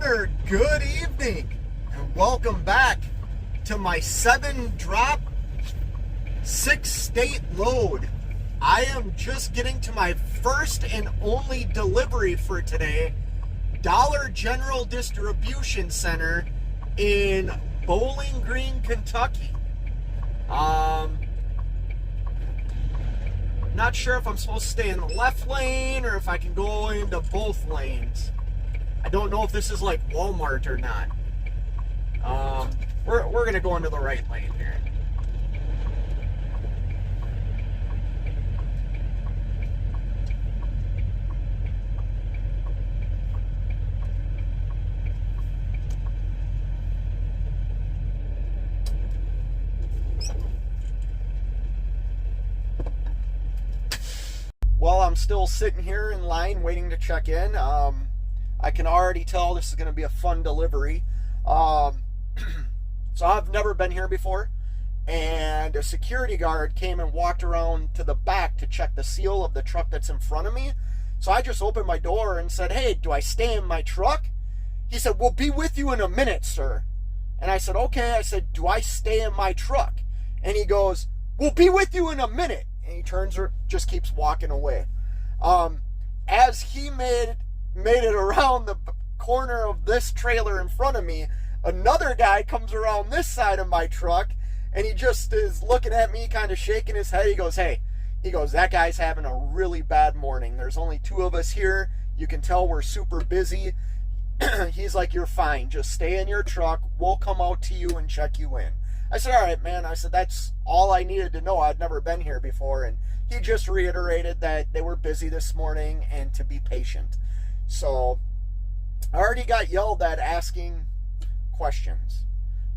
or good evening, and welcome back to my 7-drop, 6-state load. I am just getting to my first and only delivery for today, Dollar General Distribution Center in Bowling Green, Kentucky. Not sure if I'm supposed to stay in the left lane or if I can go into both lanes. I don't know if this is like Walmart or not. We're gonna go into the right lane here. While I'm still sitting here in line waiting to check in, I can already tell this is going to be a fun delivery. So I've never been here before, and a security guard came and walked around to the back to check the seal of the truck that's in front of me. So I just opened my door and said, "Hey, do I stay in my truck?" He said, "We'll be with you in a minute, sir." And I said, "Okay." I said, "Do I stay in my truck?" And he goes, "We'll be with you in a minute." And he turns or just keeps walking away. As he made it around the corner of this trailer in front of me, another guy comes around this side of my truck, and he just is looking at me, kind of shaking his head. He goes, "Hey," he goes, "that guy's having a really bad morning. There's only 2 of us here. You can tell we're super busy." He's like, "You're fine. Just stay in your truck. We'll come out to you and check you in." I said, "All right, man." I said, "That's all I needed to know. I'd never been here before." And he just reiterated that they were busy this morning and to be patient. So I already got yelled at asking questions.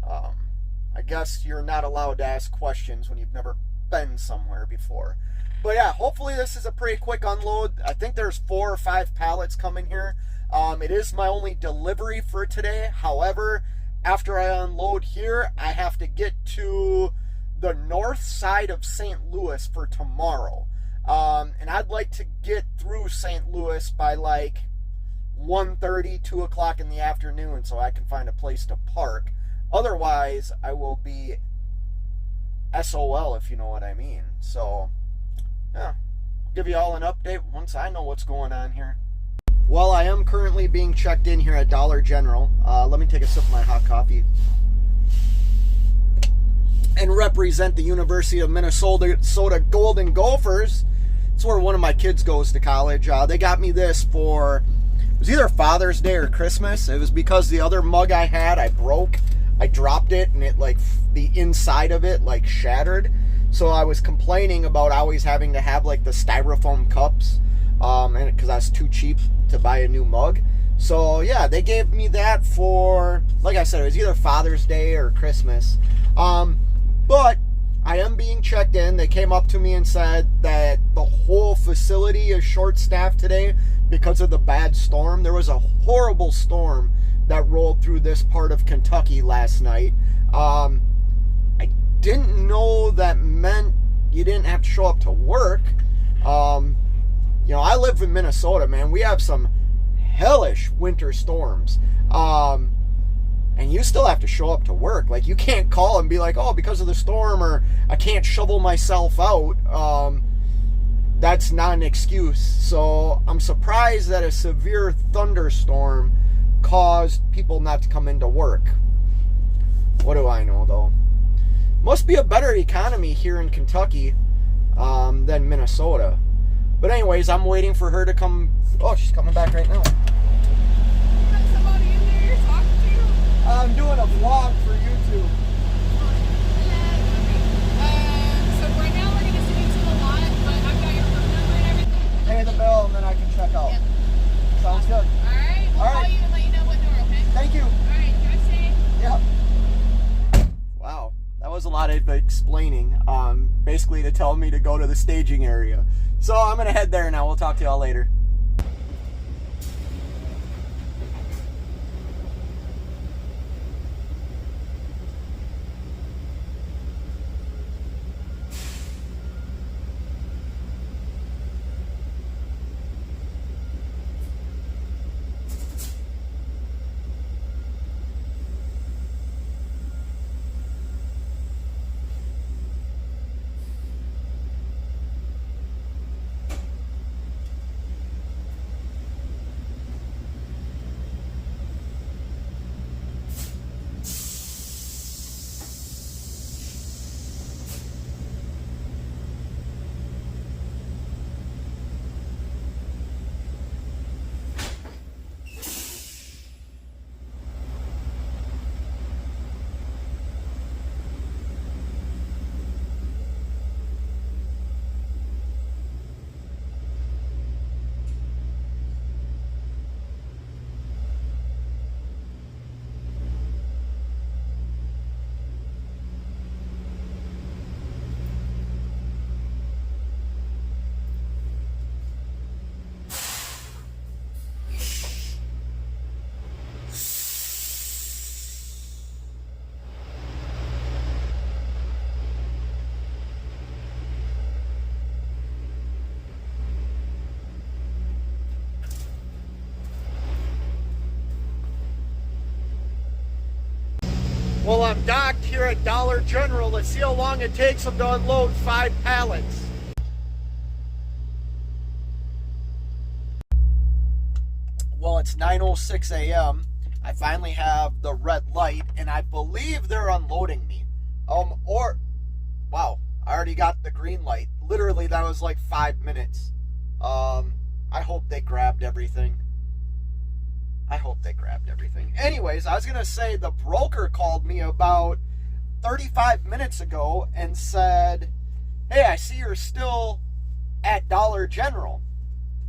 I guess you're not allowed to ask questions when you've never been somewhere before. But yeah, hopefully this is a pretty quick unload. I think there's 4 or 5 pallets coming here. It is my only delivery for today. However, after I unload here, I have to get to the north side of St. Louis for tomorrow. And I'd like to get through St. Louis by like 1:30, 2 o'clock in the afternoon so I can find a place to park. Otherwise, I will be SOL, if you know what I mean. So, yeah, I'll give you all an update once I know what's going on here. Well, I am currently being checked in here at Dollar General. Let me take a sip of my hot coffee and represent the University of Minnesota Golden Gophers. It's where one of my kids goes to college. They got me this for, it was either Father's Day or Christmas. It was because the other mug I had, I broke. I dropped it, and it, like, the inside of it, like, shattered. So I was complaining about always having to have, like, the styrofoam cups, and because I was too cheap to buy a new mug. So yeah, they gave me that for, like I said, it was either Father's Day or Christmas. But I am being checked in. They came up to me and said that the whole facility is short-staffed today because of the bad storm. There was a horrible storm that rolled through this part of Kentucky last night. I didn't know that meant you didn't have to show up to work. You know, I live in Minnesota, man. We have some hellish winter storms. And you still have to show up to work. Like, you can't call and be like, "Oh, because of the storm," or "I can't shovel myself out." That's not an excuse. So I'm surprised that a severe thunderstorm caused people not to come into work. What do I know, though? Must be a better economy here in Kentucky than Minnesota. But anyways, I'm waiting for her to come. Oh, she's coming back right now. I'm doing a vlog for YouTube. So right now we're going to send you to the lot, but I've got your phone number and everything. Pay the bill and then I can check out. Yep. Sounds good. Alright, we'll call you and let you know what door, okay? Thank you. Alright, drive safe. Yep. Wow, that was a lot of explaining. Basically to tell me to go to the staging area. So I'm going to head there now. We'll talk to y'all later. Well, I'm docked here at Dollar General. Let's see how long it takes them to unload 5 pallets. Well, it's 9:06 a.m. I finally have the red light, and I believe they're unloading me. Wow, I already got the green light. Literally, that was like 5 minutes. I hope they grabbed everything. Anyways, I was going to say the broker called me about 35 minutes ago and said, hey, I see you're still at Dollar General.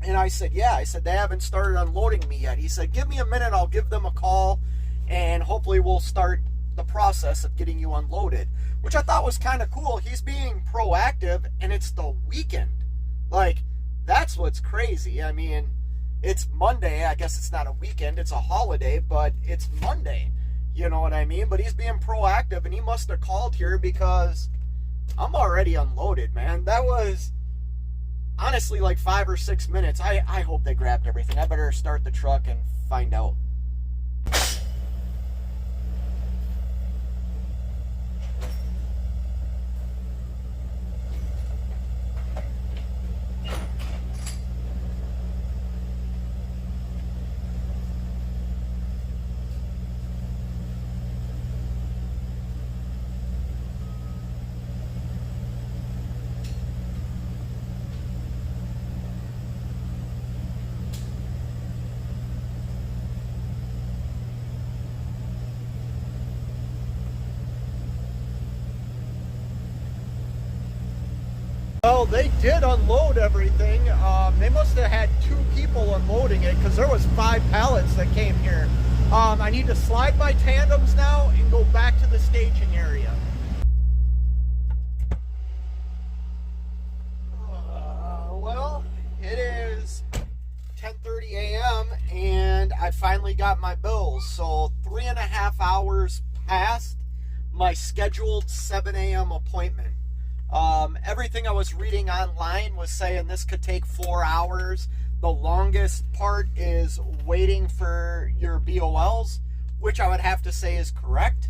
And I said, yeah. I said, they haven't started unloading me yet. He said, give me a minute. I'll give them a call, and hopefully we'll start the process of getting you unloaded, which I thought was kind of cool. He's being proactive, and it's the weekend. Like, that's what's crazy. I mean, it's Monday. I guess it's not a weekend. It's a holiday, but it's Monday. You know what I mean? But he's being proactive, and he must have called here because I'm already unloaded, man. That was honestly like 5 or 6 minutes. I hope they grabbed everything. I better start the truck and find out. Well, they did unload everything. They must have had 2 people unloading it because there was 5 pallets that came here. I need to slide my tandems now and go back to the staging area. Well, it is 10:30 a.m. and I finally got my bills. So 3.5 hours past my scheduled 7 a.m. appointment. Everything I was reading online was saying this could take 4 hours. The longest part is waiting for your BOLs, which I would have to say is correct.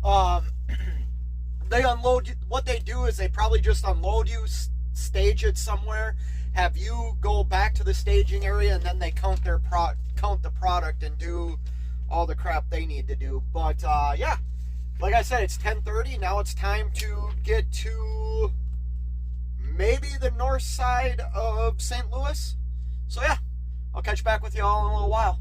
They unload you. What they do is they probably just unload you, stage it somewhere, have you go back to the staging area, and then they count the product and do all the crap they need to do. But yeah, like I said, it's 10:30. Now it's time to get to maybe the north side of St. Louis. So yeah, I'll catch back with you all in a little while.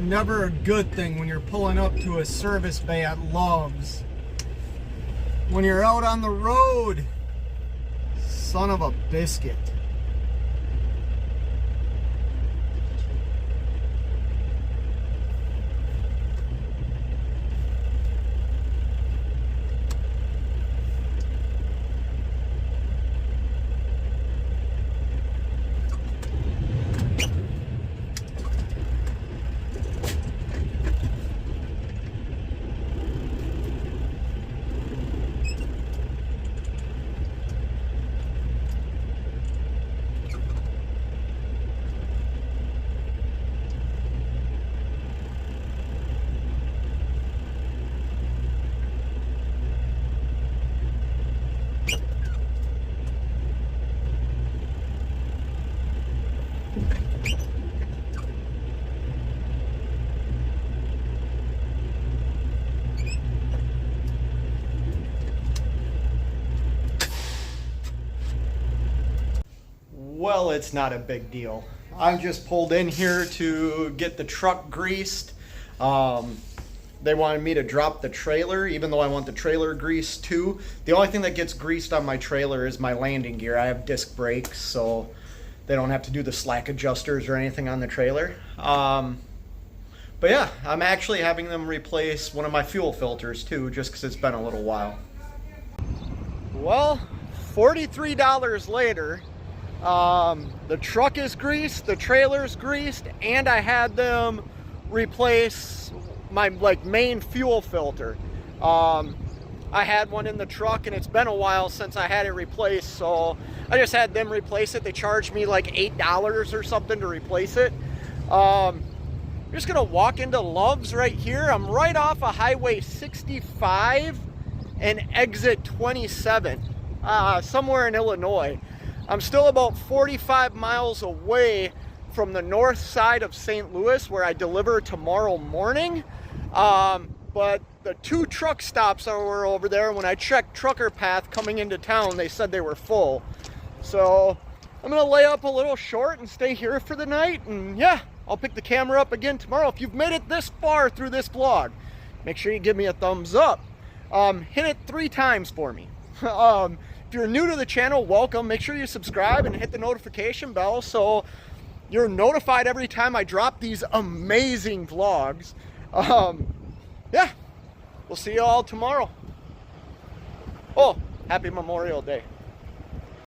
Never a good thing when you're pulling up to a service bay at Love's. When you're out on the road, son of a biscuit. Well, it's not a big deal. I just pulled in here to get the truck greased. they wanted me to drop the trailer, even though I want the trailer greased too. The only thing that gets greased on my trailer is my landing gear. I have disc brakes, so they don't have to do the slack adjusters or anything on the trailer. But yeah, I'm actually having them replace one of my fuel filters too, just because it's been a little while. Well, $43 later, the truck is greased, the trailer's greased, and I had them replace my main fuel filter. I had one in the truck and it's been a while since I had it replaced, so I just had them replace it. They charged me like $8 or something to replace it. I'm just gonna walk into Love's right here. I'm right off of Highway 65 and exit 27, somewhere in Illinois. I'm still about 45 miles away from the north side of St. Louis, where I deliver tomorrow morning. But the 2 truck stops that were over there, when I checked Trucker Path coming into town, they said they were full. So I'm gonna lay up a little short and stay here for the night, and yeah, I'll pick the camera up again tomorrow. If you've made it this far through this vlog, make sure you give me a thumbs up. Hit it 3 times for me. If you're new to the channel, welcome. Make sure you subscribe and hit the notification bell so you're notified every time I drop these amazing vlogs. Yeah, we'll see you all tomorrow. Oh, happy Memorial Day.